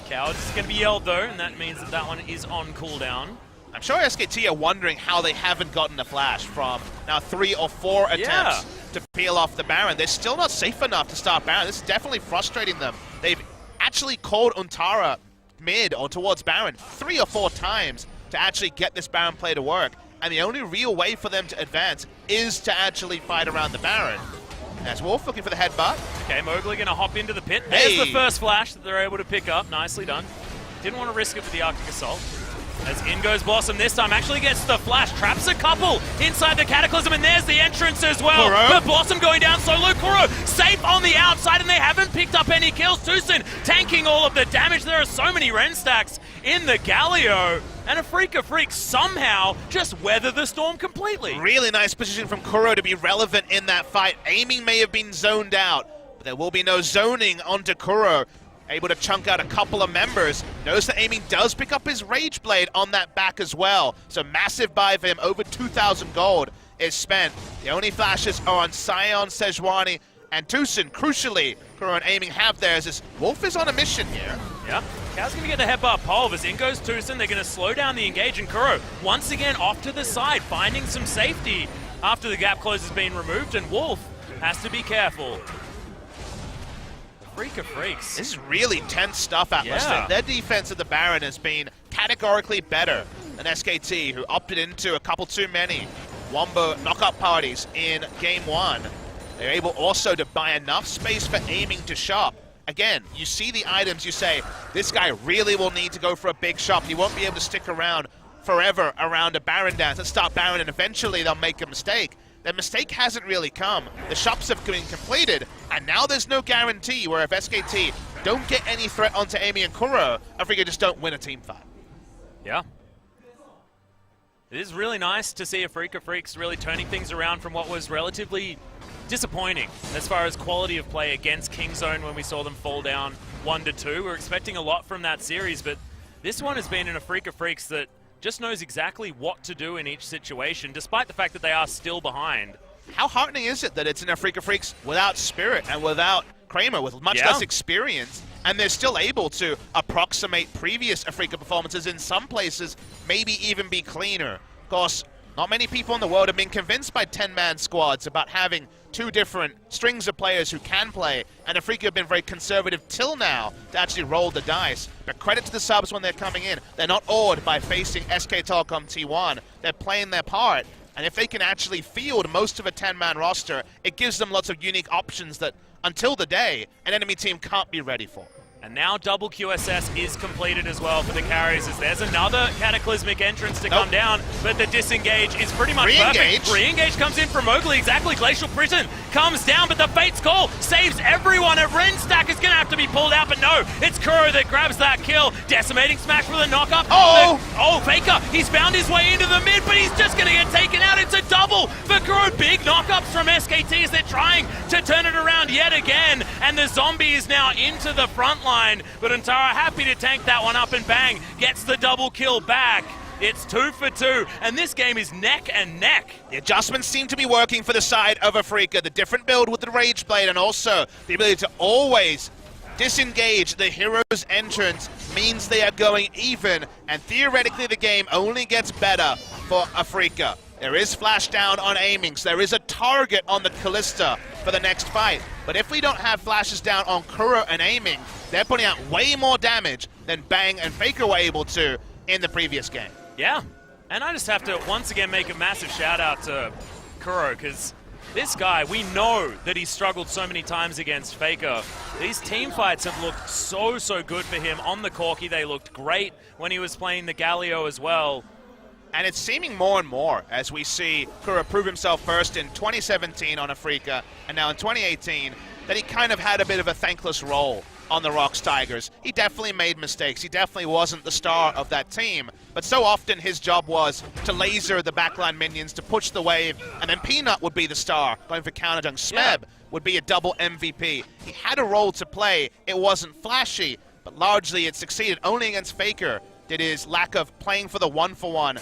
Coward is going to be yelled though, and that means that that one is on cooldown. I'm sure SKT are wondering how they haven't gotten a flash from now 3 or 4 attempts to peel off the Baron. They're still not safe enough to start Baron. This is definitely frustrating them. They've actually called Untara mid or towards Baron 3 or 4 times to actually get this Baron play to work. And the only real way for them to advance is to actually fight around the Baron. As Wolf looking for the headbutt. Okay, Mowgli going to hop into the pit. There's the first flash that they're able to pick up. Nicely done. Didn't want to risk it with the Arctic Assault. As in goes Blossom this time, actually gets the flash, traps a couple inside the Cataclysm, and there's the entrance as well. Kuro. But Blossom going down solo, Kuro safe on the outside, and they haven't picked up any kills. Tucson tanking all of the damage. There are so many Ren stacks in the Galio, and Afreeca Freecs somehow just weather the storm completely. Really nice position from Kuro to be relevant in that fight. Aiming may have been zoned out, but there will be no zoning onto Kuro. Able to chunk out a couple of members. Notice that aiming does pick up his Rage Blade on that back as well. So massive buy for him. Over 2,000 gold is spent. The only flashes are on Scion, Sejuani, and Tucson. Crucially, Kuro and aiming have theirs. As Wolf is on a mission here. Yeah. Cow's going to get the headbutt pulve as in goes Tucson. They're going to slow down the engage, and Kuro once again off to the side, finding some safety after the gap close has been removed, and Wolf has to be careful. Afreeca Freecs. This is really tense stuff, Atlas. Yeah. Their defense of the Baron has been categorically better than SKT, who opted into a couple too many Wombo knockout parties in Game 1. They're able also to buy enough space for aiming to shop. Again, you see the items, you say, this guy really will need to go for a big shop. He won't be able to stick around forever around a Baron dance. Let's start Baron, and eventually they'll make a mistake. The mistake hasn't really come. The shops have been completed, and now there's no guarantee where if SKT don't get any threat onto Amy and Kuro, Afreeca just don't win a team fight. Yeah. It is really nice to see Afreeca Freecs really turning things around from what was relatively disappointing as far as quality of play against Kingzone when we saw them fall down 1-2. We're expecting a lot from that series, but this one has been an Afreeca Freecs that just knows exactly what to do in each situation, despite the fact that they are still behind. How heartening is it that it's an Afreeca Freecs without Spirit and without Kramer, with much less experience, and they're still able to approximate previous Afreeca performances in some places, maybe even be cleaner. Of course, not many people in the world have been convinced by 10-man squads about having two different strings of players who can play, and Afreeca have been very conservative till now to actually roll the dice. But credit to the subs when they're coming in. They're not awed by facing SK Telecom T1. They're playing their part, and if they can actually field most of a 10-man roster, it gives them lots of unique options that, until the day, an enemy team can't be ready for. And now double QSS is completed as well for the carries, as there's another Cataclysmic entrance to come down, but the disengage is pretty much perfect. Re-engage comes in from Mowgli, exactly. Glacial Prison comes down, but the Fate's Call saves everyone. A Ren stack is going to have to be pulled out, but no, it's Kuro that grabs that kill. Decimating Smash for the knock-up. Oh, Faker, he's found his way into the mid, but he's just going to get taken out. It's a double for Kuro. Big knock-ups from SKT as they're trying to turn it around yet again, and the zombie is now into the front line, but Antara happy to tank that one up, and bang, gets the double kill back. It's 2 for 2, and this game is neck and neck. The adjustments seem to be working for the side of Afreeca. The different build with the Rage Blade, and also the ability to always disengage the hero's entrance means they are going even, and theoretically the game only gets better for Afreeca. There is flash down on aiming, so there is a target on the Callista for the next fight. But if we don't have flashes down on Kuro and aiming, they're putting out way more damage than Bang and Faker were able to in the previous game. Yeah, and I just have to once again make a massive shout out to Kuro, because this guy, we know that he's struggled so many times against Faker. These team fights have looked so good for him. On the Corki, they looked great when he was playing the Galio as well. And it's seeming more and more as we see Kuro prove himself first in 2017 on Afreeca, and now in 2018, that he kind of had a bit of a thankless role on the Rocks Tigers. He definitely made mistakes. He definitely wasn't the star of that team. But so often his job was to laser the backline minions, to push the wave, and then Peanut would be the star, going for counter junk. Smeb would be a double MVP. He had a role to play. It wasn't flashy, but largely it succeeded. Only against Faker did his lack of playing for the 1-for-1,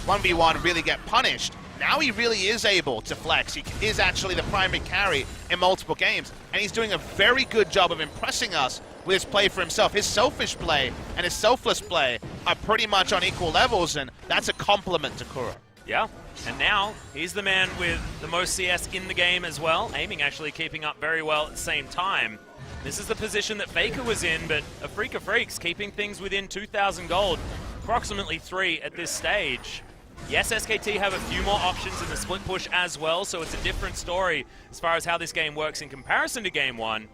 1v1 really get punished. Now he really is able to flex. He is actually the primary carry in multiple games, and he's doing a very good job of impressing us with his play for himself. His selfish play and his selfless play are pretty much on equal levels, and that's a compliment to Kuro. Yeah, and now he's the man with the most CS in the game as well. Aiming actually keeping up very well at the same time. This is the position that Faker was in, but Afreeca Freecs keeping things within 2,000 gold, approximately 3 at this stage. Yes, SKT have a few more options in the split push as well, so it's a different story as far as how this game works in comparison to Game 1.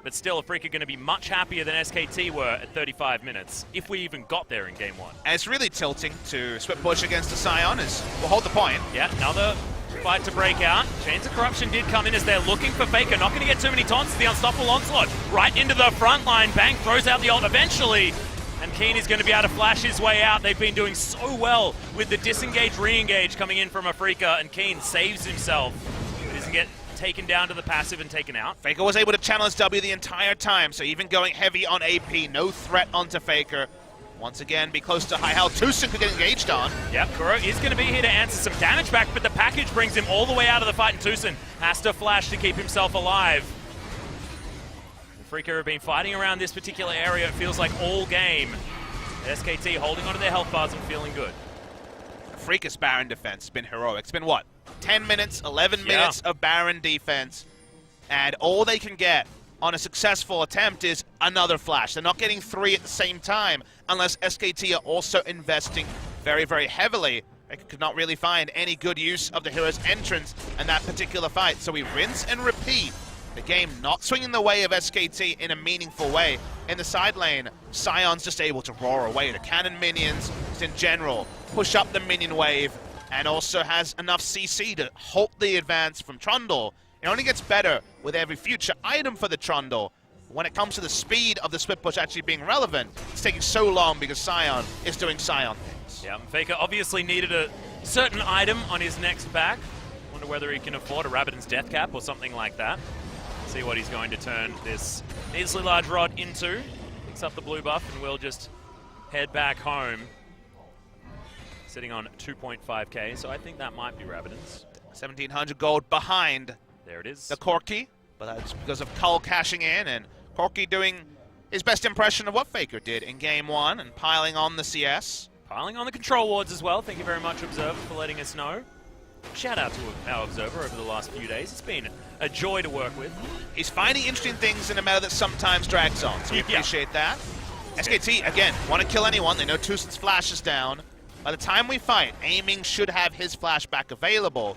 But still, Afreeca going to be much happier than SKT were at 35 minutes, if we even got there in Game 1. And it's really tilting to split push against the Scion, as we'll hold the point. Yeah, another fight to break out. Chains of Corruption did come in as they're looking for Faker. Not going to get too many taunts. The Unstoppable Onslaught right into the front line. Bang throws out the ult eventually. And Keen is going to be able to flash his way out. They've been doing so well with the disengage, re-engage coming in from Afreeca, and Keen saves himself. He doesn't get taken down to the passive and taken out. Faker was able to channel his W the entire time, so even going heavy on AP, no threat onto Faker. Once again, be close to high health. Tucson could get engaged on. Yep, Kuro is going to be here to answer some damage back, but the package brings him all the way out of the fight, and Tucson has to flash to keep himself alive. Afreeca have been fighting around this particular area, it feels like all game. SKT holding onto their health bars and feeling good. Afreeca's Baron defense has been heroic. It's been what? 10 minutes, 11 minutes of Baron defense, and all they can get on a successful attempt is another flash. They're not getting 3 at the same time unless SKT are also investing very, very heavily. Freecs could not really find any good use of the hero's entrance in that particular fight, so we rinse and repeat. The game not swinging the way of SKT in a meaningful way. In the side lane, Sion's just able to roar away the cannon minions, just in general, push up the minion wave, and also has enough CC to halt the advance from Trundle. It only gets better with every future item for the Trundle. When it comes to the speed of the split push actually being relevant, it's taking so long because Sion is doing Sion things. Yeah, Faker obviously needed a certain item on his next back. Wonder whether he can afford a Rabbidan's Death Cap or something like that. See what he's going to turn this easily large rod into. Picks up the blue buff and will just head back home. Sitting on 2.5k, so I think that might be Rabbidan's. 1,700 gold behind there it is. The Corki, but that's because of Cull cashing in and Corki doing his best impression of what Faker did in Game 1 and piling on the CS. Piling on the control wards as well. Thank you very much, Observer, for letting us know. Shout out to our Observer over the last few days. It's been a joy to work with. He's finding interesting things in a meta that sometimes drags on, so we appreciate that. SKT, again, want to kill anyone. They know Tusen's flash is down. By the time we fight, Aiming should have his flashback available.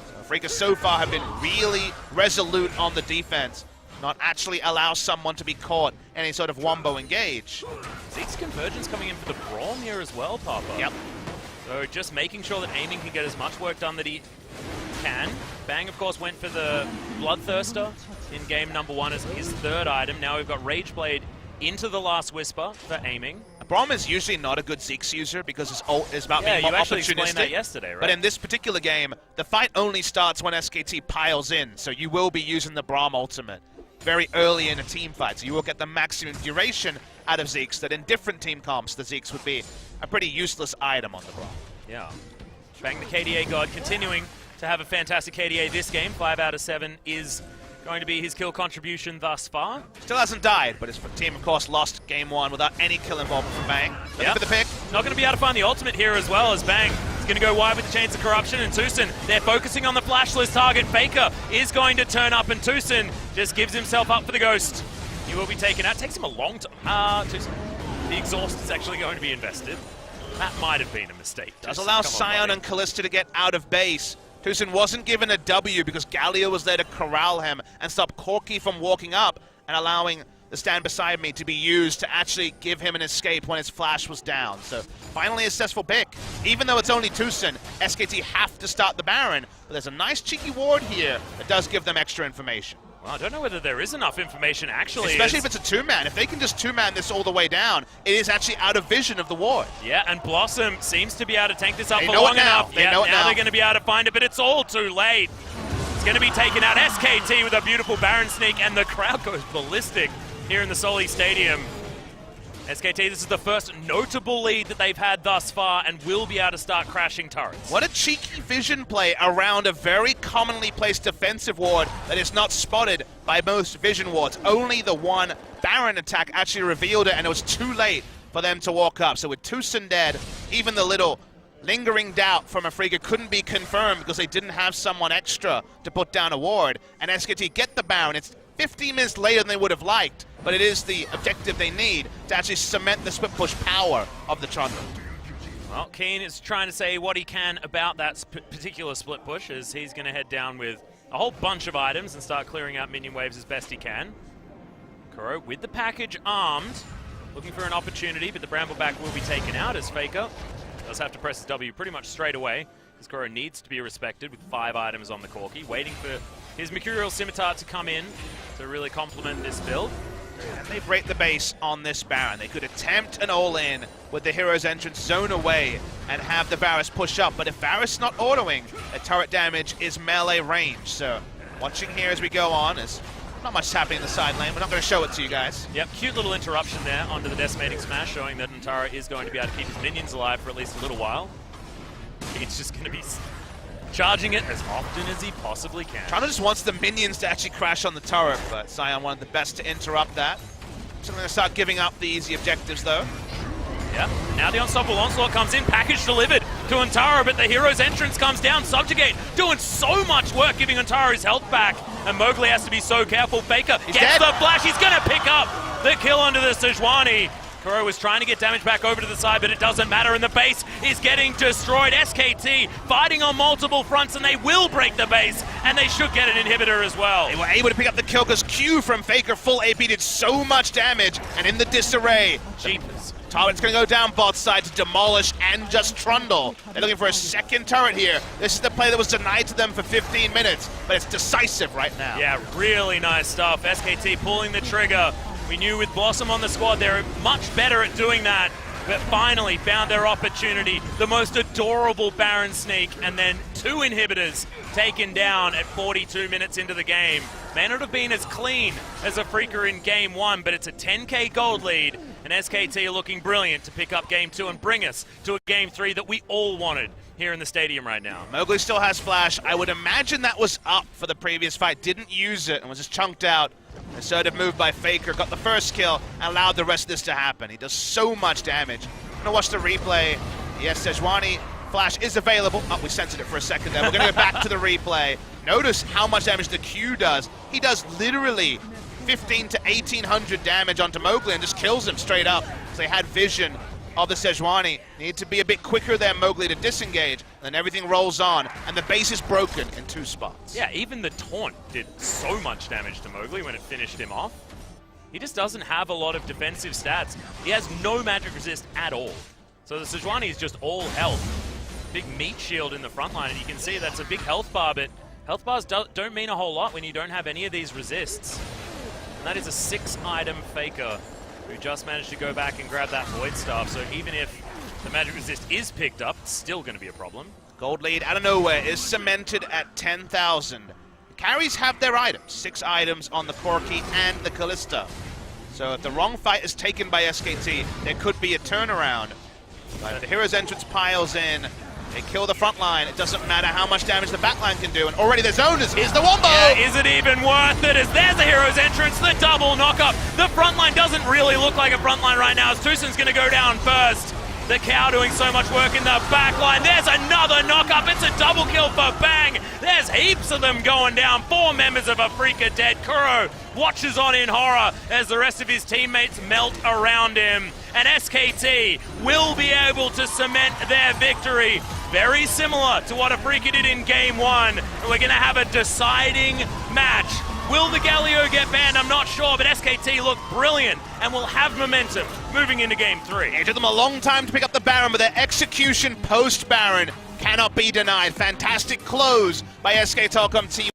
So Afreeca so far have been really resolute on the defense, not actually allow someone to be caught in any sort of wombo engage. Zeke's Convergence coming in for the Brawl here as well, Papa. Yep. So just making sure that Aiming can get as much work done that he can. Bang, of course, went for the Bloodthirster in game number 1 as his third item. Now we've got Rageblade into the Last Whisper for Aiming. Braum is usually not a good Zeke's user because his ult is about being more opportunistic. Yeah, you actually explained that yesterday, right? But in this particular game, the fight only starts when SKT piles in, so you will be using the Braum ultimate very early in a team fight, so you will get the maximum duration out of Zeke's that in different team comps, the Zeke's would be a pretty useless item on the Braum. Yeah. Bang, the KDA God continuing to have a fantastic KDA this game. 5 out of 7 is going to be his kill contribution thus far. Still hasn't died, but his team, of course, lost game 1 without any kill involvement from Bang. Looking for the pick. Not going to be able to find the ultimate here as well as Bang is going to go wide with the Chains of Corruption, and Tusen, they're focusing on the flashless target. Faker is going to turn up, and Tusen just gives himself up for the Ghost. He will be taken out. Takes him a long time. Tusen, the exhaust is actually going to be invested. That might have been a mistake. Does allow Sion and Kalista to get out of base. Tusen wasn't given a W because Galio was there to corral him and stop Corki from walking up and allowing the Stand Beside Me to be used to actually give him an escape when his flash was down. So finally a successful pick. Even though it's only Tusen, SKT have to start the Baron, but there's a nice cheeky ward here that does give them extra information. Well, I don't know whether there is enough information actually. Especially if it's a 2-man. If they can just 2-man this all the way down, it is actually out of vision of the ward. Yeah, and Blossom seems to be able to tank this up they for know long it now. enough. They know it now. They're going to be able to find it, but it's all too late. It's going to be taken out. SKT with a beautiful Baron sneak, and the crowd goes ballistic here in the Soli Stadium. SKT, this is the first notable lead that they've had thus far and will be able to start crashing turrets. What a cheeky vision play around a very commonly placed defensive ward that is not spotted by most vision wards. Only the one Baron attack actually revealed it, and it was too late for them to walk up. So with Tusen dead, even the little lingering doubt from Afreeca couldn't be confirmed because they didn't have someone extra to put down a ward. And SKT get the Baron. It's 15 minutes later than they would have liked, but it is the objective they need to actually cement the split push power of the Trundle. Well, Keen is trying to say what he can about that particular split push as he's going to head down with a whole bunch of items and start clearing out minion waves as best he can. Kuro with the package armed, looking for an opportunity, but the Brambleback will be taken out as Faker does have to press his W pretty much straight away, as Kuro needs to be respected with 5 items on the Corki, waiting for his Mercurial Scimitar to come in to really complement this build. And they break the base on this Baron. They could attempt an all-in with the hero's entrance zone away and have the Varus push up, but if Varus not autoing, the turret damage is melee range. So watching here as we go on, is not much happening in the side lane. We're not going to show it to you guys. Yep, cute little interruption there onto the Decimating Smash, showing that Nantara is going to be able to keep his minions alive for at least a little while. He's just going to be charging it as often as he possibly can. Trundle just wants the minions to actually crash on the turret, but Sion wanted the best to interrupt that. So I'm going to start giving up the easy objectives, though. Yeah, now the Unstoppable Onslaught comes in, package delivered to Antara, but the hero's entrance comes down. Subjugate doing so much work, giving Antara his health back, and Mowgli has to be so careful. Faker gets the flash, he's going to pick up the kill onto the Sejuani. Kuro was trying to get damage back over to the side, but it doesn't matter, and the base is getting destroyed. SKT fighting on multiple fronts, and they will break the base, and they should get an inhibitor as well. They were able to pick up the kill because Q from Faker full AP did so much damage, and in the disarray, Jeepers. Target's going to go down bot side to demolish and just trundle. They're looking for a second turret here. This is the play that was denied to them for 15 minutes, but it's decisive right now. Yeah, really nice stuff. SKT pulling the trigger. We knew with Blossom on the squad, they're much better at doing that, but finally found their opportunity. The most adorable Baron sneak, and then 2 inhibitors taken down at 42 minutes into the game. May not have been as clean as Afreeca in game 1, but it's a 10k gold lead, and SKT are looking brilliant to pick up game 2 and bring us to a game 3 that we all wanted here in the stadium right now. Mowgli still has flash. I would imagine that was up for the previous fight. Didn't use it and was just chunked out. Assertive move by Faker, got the first kill, and allowed the rest of this to happen. He does so much damage. I'm gonna watch the replay. Yes, Sejuani, flash is available. Oh, we censored it for a second there. We're gonna go back to the replay. Notice how much damage the Q does. He does literally 15 to 1800 damage onto Mowgli and just kills him straight up. Because they had vision of the Sejuani. Need to be a bit quicker there, Mowgli, to disengage, and then everything rolls on, and the base is broken in 2 spots. Yeah, even the taunt did so much damage to Mowgli when it finished him off. He just doesn't have a lot of defensive stats. He has no magic resist at all. So the Sejuani is just all health. Big meat shield in the front line, and you can see that's a big health bar, but health bars don't mean a whole lot when you don't have any of these resists. And that is a 6-item Faker who just managed to go back and grab that Void Staff, so even if the magic resist is picked up, it's still going to be a problem. Gold lead out of nowhere is cemented at 10,000. The carries have their items, 6 items on the Corki and the Kalista. So if the wrong fight is taken by SKT, there could be a turnaround. But if the Hero's Entrance piles in, they kill the front line. It doesn't matter how much damage the back line can do, and already there's owners. Here's the wombo! Yeah, is it even worth it? As there's the Hero's Entrance, the double knockup. The front line doesn't really look like a front line right now, as Tusen's going to go down first. The Cow doing so much work in the back line. There's another knockup. It's a double kill for Bang. There's heaps of them going down. 4 members of Afreeca dead. Kuro watches on in horror as the rest of his teammates melt around him. And SKT will be able to cement their victory. Very similar to what Afreeca did in game 1. And we're going to have a deciding match. Will the Galio get banned? I'm not sure, but SKT look brilliant and will have momentum moving into game 3. It took them a long time to pick up the Baron, but their execution post-Baron cannot be denied. Fantastic close by SK Telecom Team.